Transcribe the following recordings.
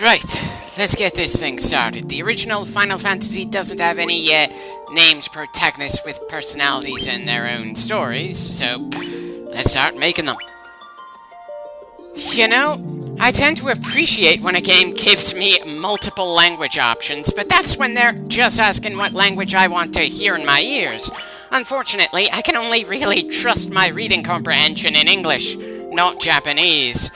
Right, let's get this thing started. The original Final Fantasy doesn't have any named protagonists with personalities in their own stories, so let's start making them. You know, I tend to appreciate when a game gives me multiple language options, but that's when they're just asking what language I want to hear in my ears. Unfortunately, I can only really trust my reading comprehension in English, not Japanese.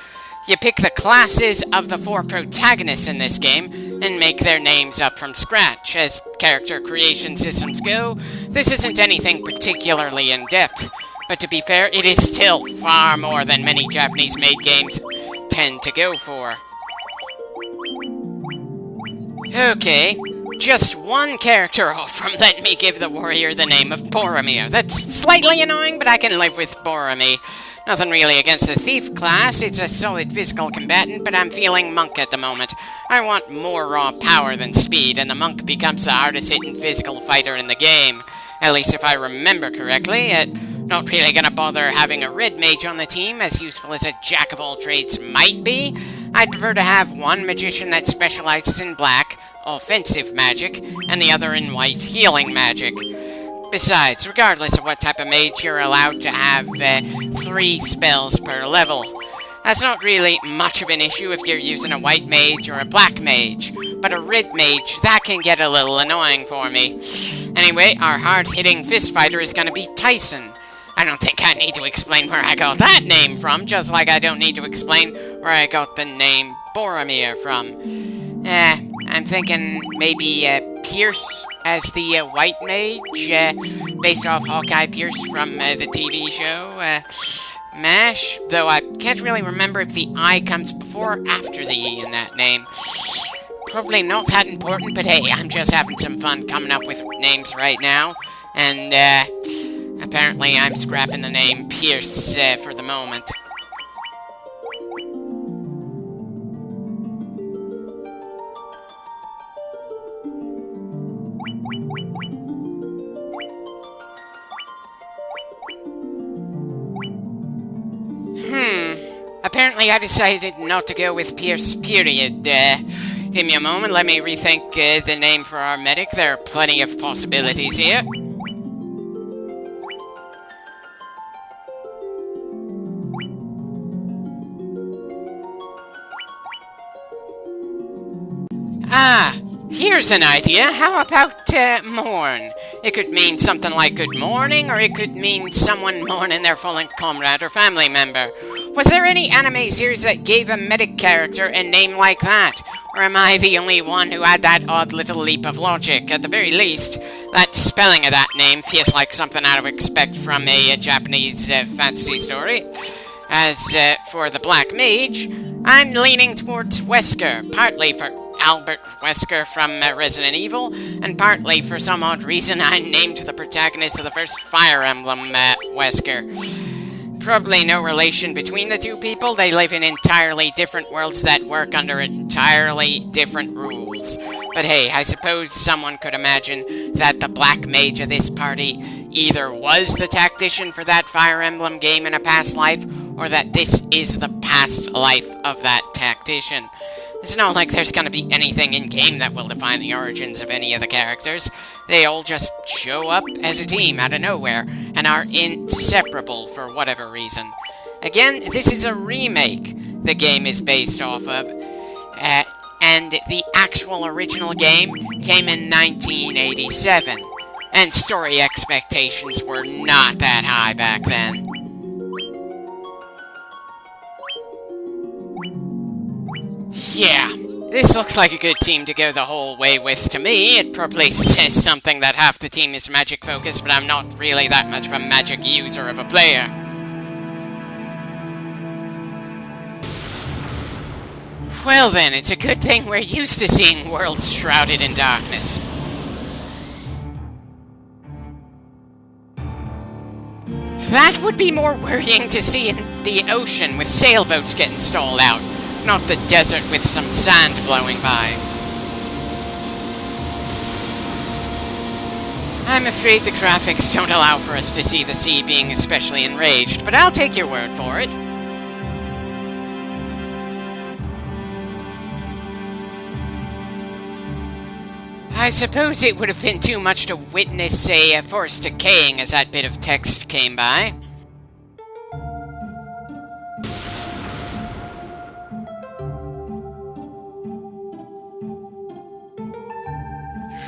You pick the classes of the 4 protagonists in this game and make their names up from scratch. As character creation systems go, this isn't anything particularly in-depth, but to be fair, it is still far more than many Japanese-made games tend to go for. Okay, just one character off from letting me give the warrior the name of Boromir. That's slightly annoying, but I can live with Boromir. Nothing really against the thief class, it's a solid physical combatant, but I'm feeling monk at the moment. I want more raw power than speed, and the monk becomes the hardest hitting physical fighter in the game. At least if I remember correctly. Not really gonna bother having a red mage on the team, as useful as a jack of all trades might be. I'd prefer to have one magician that specializes in black, offensive magic, and the other in white, healing magic. Besides, regardless of what type of mage, you're allowed to have 3 spells per level. That's not really much of an issue if you're using a white mage or a black mage, but a red mage, that can get a little annoying for me. Anyway, our hard-hitting fist fighter is gonna be Tyson. I don't think I need to explain where I got that name from, just like I don't need to explain where I got the name Boromir from. I'm thinking maybe Pierce as the white mage, based off Hawkeye Pierce from the TV show, MASH, though I can't really remember if the I comes before or after the E in that name. Probably not that important, but hey, I'm just having some fun coming up with names right now, and apparently I'm scrapping the name Pierce for the moment. Apparently I decided not to go with Pierce, period. Give me a moment, let me rethink the name for our medic. There are plenty of possibilities here. Here's an idea. How about mourn? It could mean something like good morning, or it could mean someone mourning their fallen comrade or family member. Was there any anime series that gave a medic character a name like that? Or am I the only one who had that odd little leap of logic? At the very least, that spelling of that name feels like something I would expect from a Japanese fantasy story. As for the Black Mage, I'm leaning towards Wesker, partly for Albert Wesker from Resident Evil, and partly for some odd reason I named the protagonist of the first Fire Emblem Wesker. Probably no relation between the two people. They live in entirely different worlds that work under entirely different rules. But hey, I suppose someone could imagine that the Black Mage of this party either was the tactician for that Fire Emblem game in a past life, or that this is the past life of that tactician. It's not like there's gonna be anything in-game that will define the origins of any of the characters. They all just show up as a team out of nowhere, and are inseparable for whatever reason. Again, this is a remake the game is based off of, and the actual original game came in 1987, and story expectations were not that high back then. Yeah, this looks like a good team to go the whole way with to me. It probably says something that half the team is magic focused, but I'm not really that much of a magic user of a player. Well then, it's a good thing we're used to seeing worlds shrouded in darkness. That would be more worrying to see in the ocean with sailboats getting stalled out. Not the desert with some sand blowing by. I'm afraid the graphics don't allow for us to see the sea being especially enraged, but I'll take your word for it. I suppose it would have been too much to witness a forest decaying as that bit of text came by.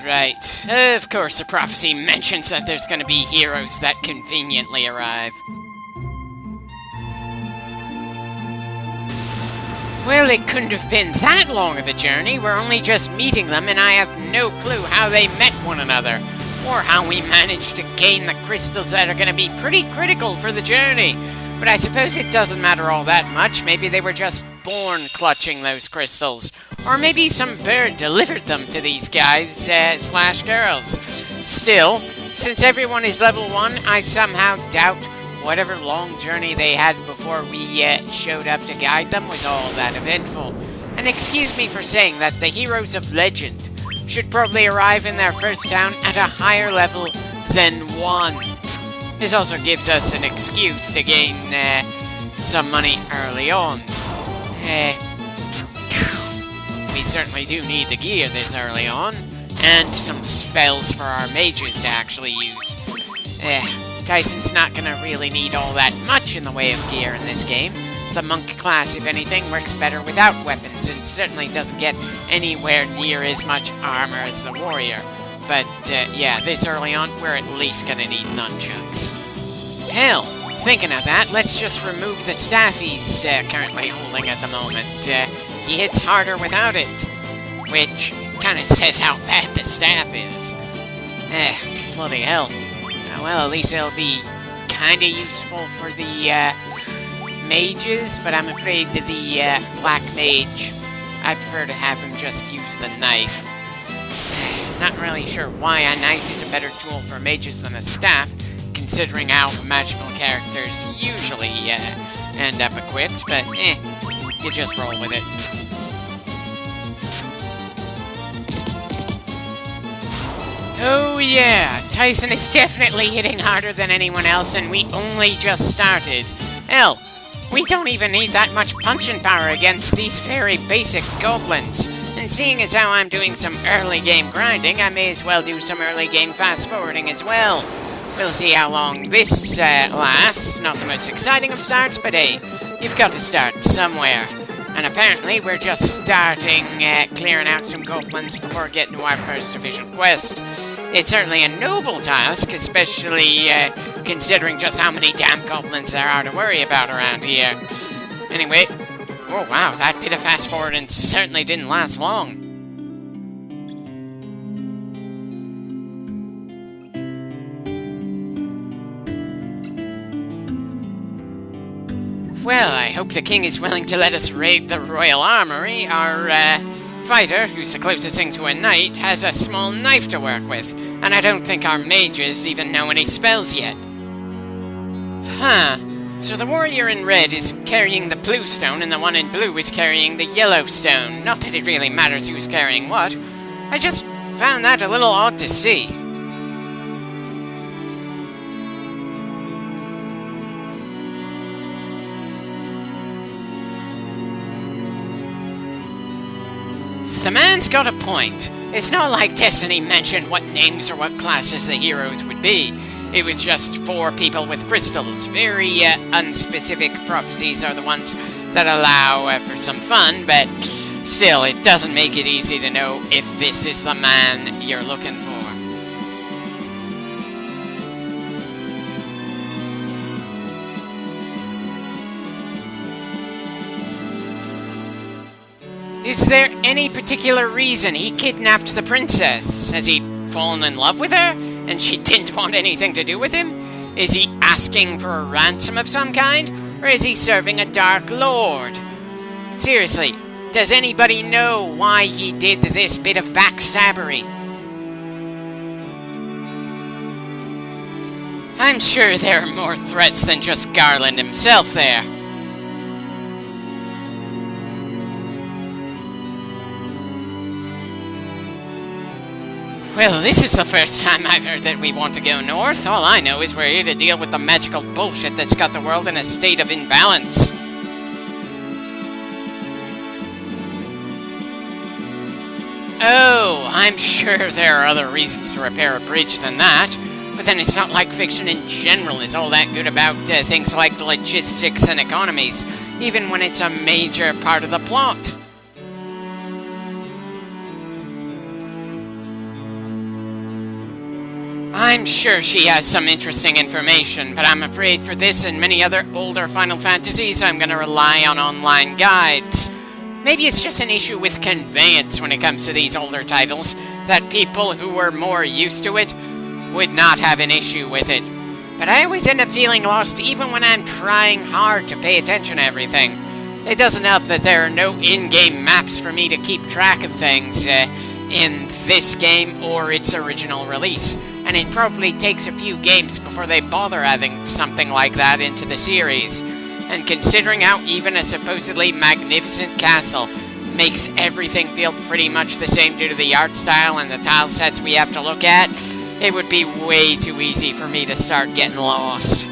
Right. Of course, the prophecy mentions that there's going to be heroes that conveniently arrive. Well, it couldn't have been that long of a journey. We're only just meeting them, and I have no clue how they met one another, or how we managed to gain the crystals that are going to be pretty critical for the journey. But I suppose it doesn't matter all that much. Maybe they were just born clutching those crystals. Or maybe some bird delivered them to these guys slash girls. Still, since everyone is level 1, I somehow doubt whatever long journey they had before we showed up to guide them was all that eventful. And excuse me for saying that the heroes of legend should probably arrive in their first town at a higher level than 1. This also gives us an excuse to gain some money early on. We certainly do need the gear this early on, and some spells for our mages to actually use. Tyson's not gonna really need all that much in the way of gear in this game. The monk class, if anything, works better without weapons, and certainly doesn't get anywhere near as much armor as the warrior. But, yeah, this early on, we're at least gonna need nunchucks. Hell, thinking of that, let's just remove the staff he's currently holding at the moment. He hits harder without it, which kinda says how bad the staff is. Bloody hell. Well, at least it'll be kinda useful for the, mages, but I'm afraid that the, black mage, I prefer to have him just use the knife. Not really sure why a knife is a better tool for mages than a staff, considering how magical characters usually end up equipped, but you just roll with it. Oh yeah, Tyson is definitely hitting harder than anyone else, and we only just started. Hell, we don't even need that much punching power against these very basic goblins. And seeing as how I'm doing some early game grinding, I may as well do some early game fast forwarding as well. We'll see how long this lasts. Not the most exciting of starts, but hey, you've got to start somewhere. And apparently we're just starting clearing out some goblins before getting to our first official quest. It's certainly a noble task, especially considering just how many damn goblins there are to worry about around here. Anyway, oh wow, that bit of fast forwarding certainly didn't last long. Well, I hope the king is willing to let us raid the royal armory. Our fighter, who's the closest thing to a knight, has a small knife to work with, and I don't think our mages even know any spells yet. Huh. So the warrior in red is carrying the blue stone, and the one in blue is carrying the yellow stone. Not that it really matters who's carrying what. I just found that a little odd to see. The man's got a point. It's not like Destiny mentioned what names or what classes the heroes would be. It was just 4 people with crystals. Very unspecific prophecies are the ones that allow for some fun, but still, it doesn't make it easy to know if this is the man you're looking for. Is there any particular reason he kidnapped the princess? Has he fallen in love with her, and she didn't want anything to do with him? Is he asking for a ransom of some kind, or is he serving a dark lord? Seriously, does anybody know why he did this bit of backstabbery? I'm sure there are more threats than just Garland himself there. Well, this is the first time I've heard that we want to go north. All I know is we're here to deal with the magical bullshit that's got the world in a state of imbalance. Oh, Oh, I'm sure there are other reasons to repair a bridge than that. But then it's not like fiction in general is all that good about things like logistics and economies, even when it's a major part of the plot. I'm sure she has some interesting information, but I'm afraid for this and many other older Final Fantasies, I'm gonna rely on online guides. Maybe it's just an issue with conveyance when it comes to these older titles, that people who were more used to it would not have an issue with it. But I always end up feeling lost even when I'm trying hard to pay attention to everything. It doesn't help that there are no in-game maps for me to keep track of things in this game or its original release. And it probably takes a few games before they bother adding something like that into the series. And considering how even a supposedly magnificent castle makes everything feel pretty much the same due to the art style and the tile sets we have to look at, it would be way too easy for me to start getting lost.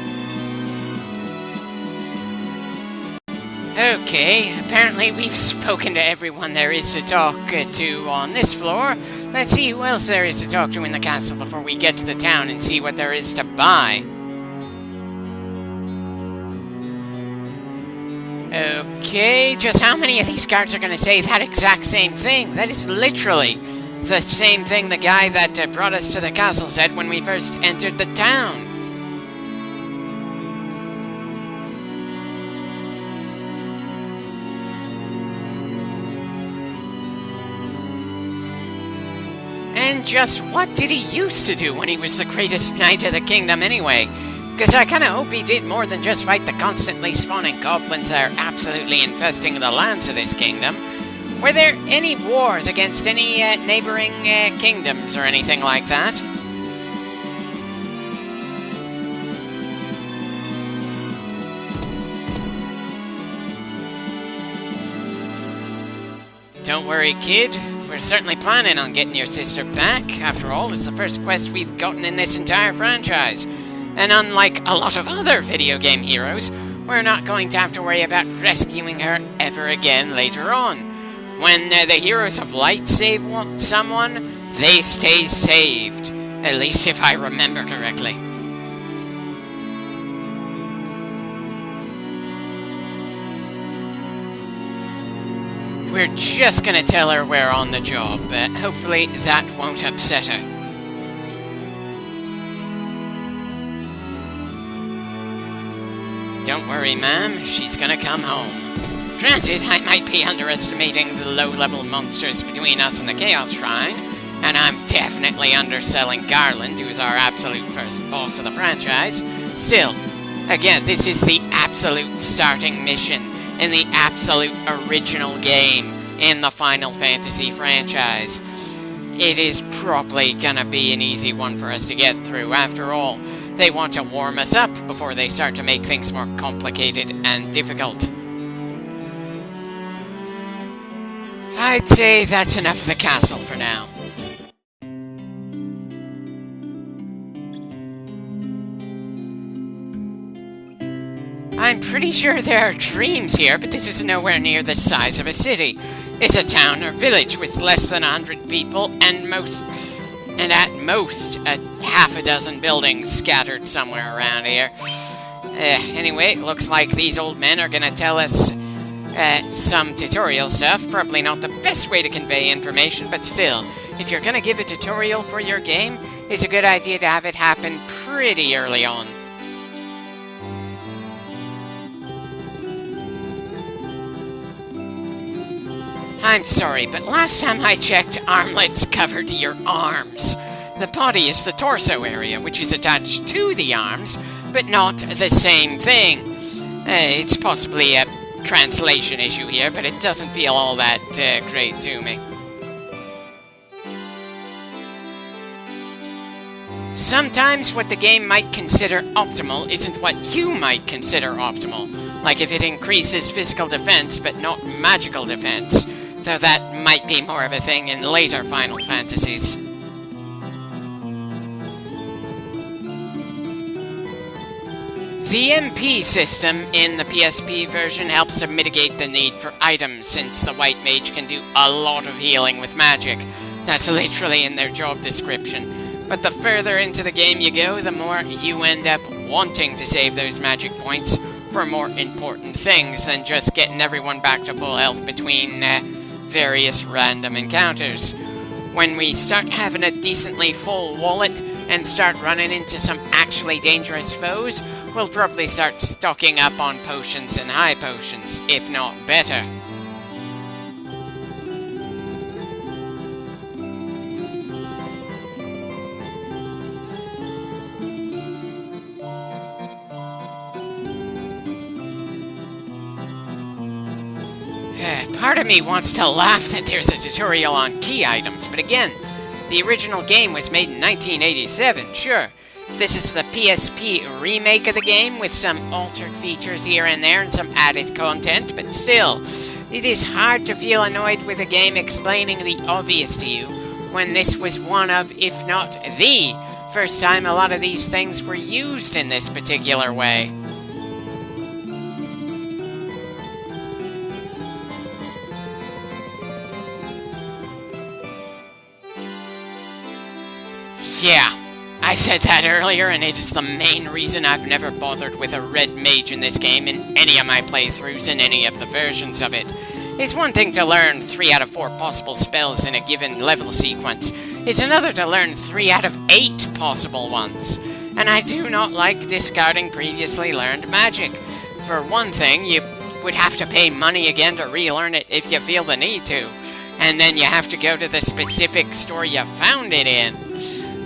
Okay, apparently we've spoken to everyone there is to talk to on this floor. Let's see who else there is to talk to in the castle before we get to the town and see what there is to buy. Okay, just how many of these guards are going to say that exact same thing? That is literally the same thing the guy that brought us to the castle said when we first entered the town. And just what did he used to do when he was the greatest knight of the kingdom anyway? Because I kind of hope he did more than just fight the constantly spawning goblins that are absolutely infesting the lands of this kingdom. Were there any wars against any neighboring kingdoms or anything like that? Don't worry, kid. We're certainly planning on getting your sister back. After all, it's the first quest we've gotten in this entire franchise. And unlike a lot of other video game heroes, we're not going to have to worry about rescuing her ever again later on. When the Heroes of Light save someone, they stay saved. At least if I remember correctly. We're just gonna tell her we're on the job, but hopefully that won't upset her. Don't worry, ma'am, she's gonna come home. Granted, I might be underestimating the low-level monsters between us and the Chaos Shrine, and I'm definitely underselling Garland, who's our absolute first boss of the franchise. Still, again, this is the absolute starting mission in the absolute original game in the Final Fantasy franchise. It is probably gonna be an easy one for us to get through. After all, they want to warm us up before they start to make things more complicated and difficult. I'd say that's enough of the castle for now. I'm pretty sure there are dreams here, but this is nowhere near the size of a city. It's a town or village with less than 100 people and at most a half a dozen buildings scattered somewhere around here. Anyway, it looks like these old men are gonna tell us some tutorial stuff. Probably not the best way to convey information, but still, if you're gonna give a tutorial for your game, it's a good idea to have it happen pretty early on. I'm sorry, but last time I checked, armlets covered your arms. The body is the torso area, which is attached to the arms, but not the same thing. It's possibly a translation issue here, but it doesn't feel all that great to me. Sometimes what the game might consider optimal isn't what you might consider optimal. Like if it increases physical defense, but not magical defense. Though that might be more of a thing in later Final Fantasies. The MP system in the PSP version helps to mitigate the need for items, since the White Mage can do a lot of healing with magic. That's literally in their job description. But the further into the game you go, the more you end up wanting to save those magic points for more important things than just getting everyone back to full health between various random encounters. When we start having a decently full wallet and start running into some actually dangerous foes, we'll probably start stocking up on potions and high potions, if not better. Part of me wants to laugh that there's a tutorial on key items, but again, the original game was made in 1987, sure. This is the PSP remake of the game with some altered features here and there and some added content, but still, it is hard to feel annoyed with a game explaining the obvious to you when this was one of, if not the, first time a lot of these things were used in this particular way. Yeah, I said that earlier, and it is the main reason I've never bothered with a red mage in this game in any of my playthroughs in any of the versions of it. It's one thing to learn 3 out of 4 possible spells in a given level sequence. It's another to learn 3 out of 8 possible ones. And I do not like discarding previously learned magic. For one thing, you would have to pay money again to relearn it if you feel the need to. And then you have to go to the specific store you found it in.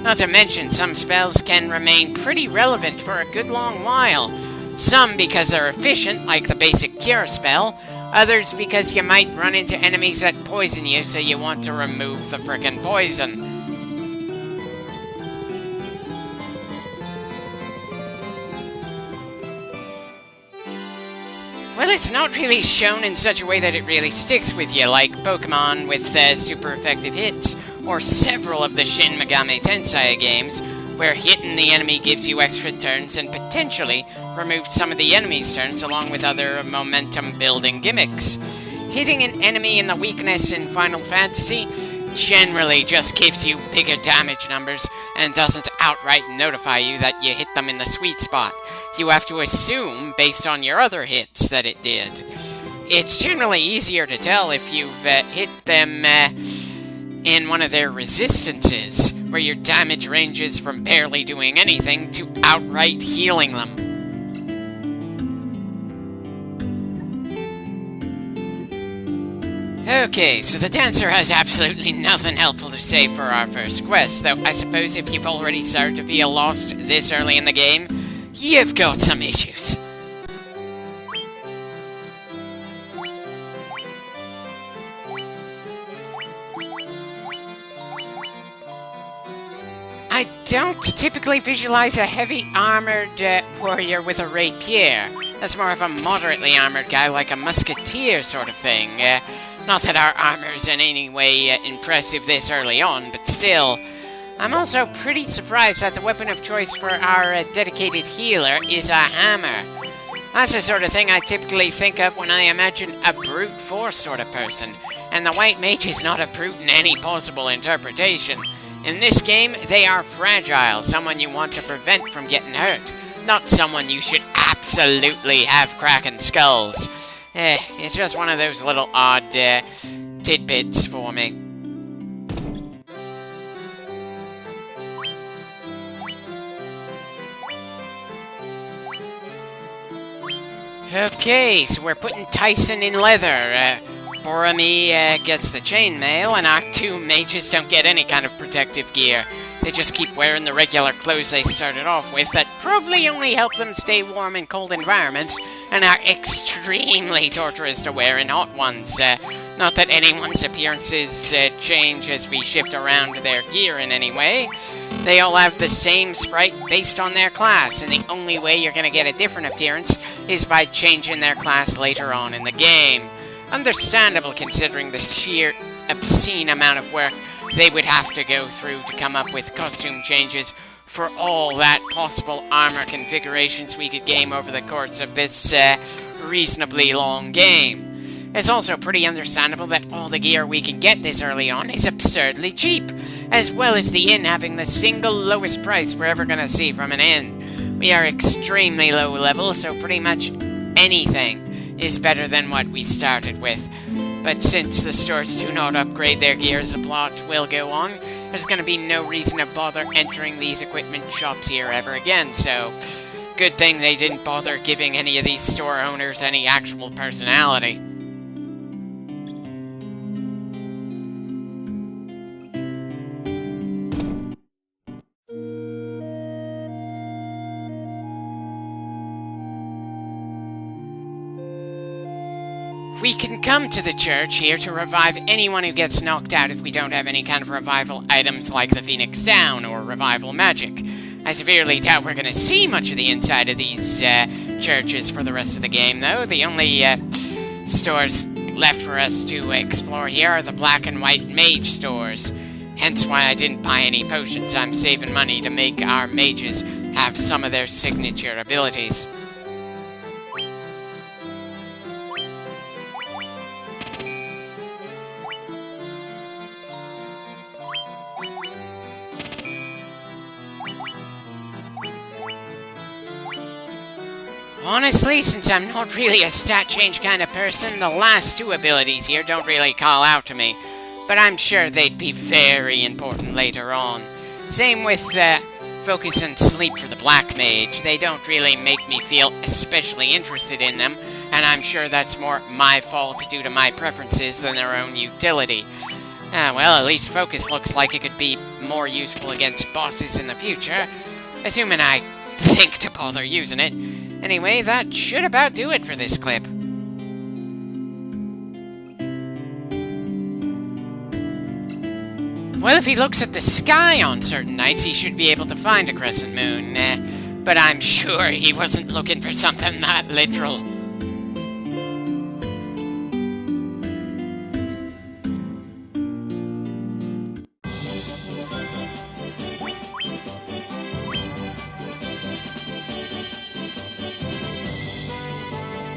Not to mention, some spells can remain pretty relevant for a good long while. Some because they're efficient, like the basic cure spell. Others because you might run into enemies that poison you, so you want to remove the frickin' poison. Well, it's not really shown in such a way that it really sticks with you, like Pokemon with super effective hits, or several of the Shin Megami Tensei games, where hitting the enemy gives you extra turns and potentially removes some of the enemy's turns along with other momentum-building gimmicks. Hitting an enemy in the weakness in Final Fantasy generally just gives you bigger damage numbers and doesn't outright notify you that you hit them in the sweet spot. You have to assume, based on your other hits, that it did. It's generally easier to tell if you've hit them in one of their resistances, where your damage ranges from barely doing anything to outright healing them. Okay, so the dancer has absolutely nothing helpful to say for our first quest, though I suppose if you've already started to feel lost this early in the game, you've got some issues. I don't typically visualize a heavy armored warrior with a rapier. That's more of a moderately armored guy, like a musketeer sort of thing. Not that our armor's in any way impressive this early on, but still. I'm also pretty surprised that the weapon of choice for our dedicated healer is a hammer. That's the sort of thing I typically think of when I imagine a brute force sort of person, and the white mage is not a brute in any possible interpretation. In this game, they are fragile, someone you want to prevent from getting hurt, not someone you should absolutely have cracking skulls. It's just one of those little odd tidbits for me. Okay, so we're putting Tyson in leather. Boromir gets the chainmail, and our 2 mages don't get any kind of protective gear. They just keep wearing the regular clothes they started off with that probably only help them stay warm in cold environments and are extremely torturous to wear in hot ones. Not that anyone's appearances change as we shift around their gear in any way. They all have the same sprite based on their class, and the only way you're going to get a different appearance is by changing their class later on in the game. Understandable considering the sheer obscene amount of work they would have to go through to come up with costume changes for all that possible armor configurations we could game over the course of this reasonably long game. It's also pretty understandable that all the gear we can get this early on is absurdly cheap, as well as the inn having the single lowest price we're ever gonna see from an inn. We are extremely low level, so pretty much anything is better than what we started with. But since the stores do not upgrade their gear as the plot will go on, there's gonna be no reason to bother entering these equipment shops here ever again, so good thing they didn't bother giving any of these store owners any actual personality. We can come to the church here to revive anyone who gets knocked out if we don't have any kind of revival items like the Phoenix Down or revival magic. I severely doubt we're going to see much of the inside of these churches for the rest of the game, though. The only stores left for us to explore here are the black and white mage stores. Hence why I didn't buy any potions. I'm saving money to make our mages have some of their signature abilities. Honestly, since I'm not really a stat change kind of person, the last two abilities here don't really call out to me, but I'm sure they'd be very important later on. Same with focus and sleep for the black mage. They don't really make me feel especially interested in them, and I'm sure that's more my fault due to my preferences than their own utility. Well, at least focus looks like it could be more useful against bosses in the future, assuming I think to bother using it. Anyway, that should about do it for this clip. Well, if he looks at the sky on certain nights, he should be able to find a crescent moon. But I'm sure he wasn't looking for something that literal.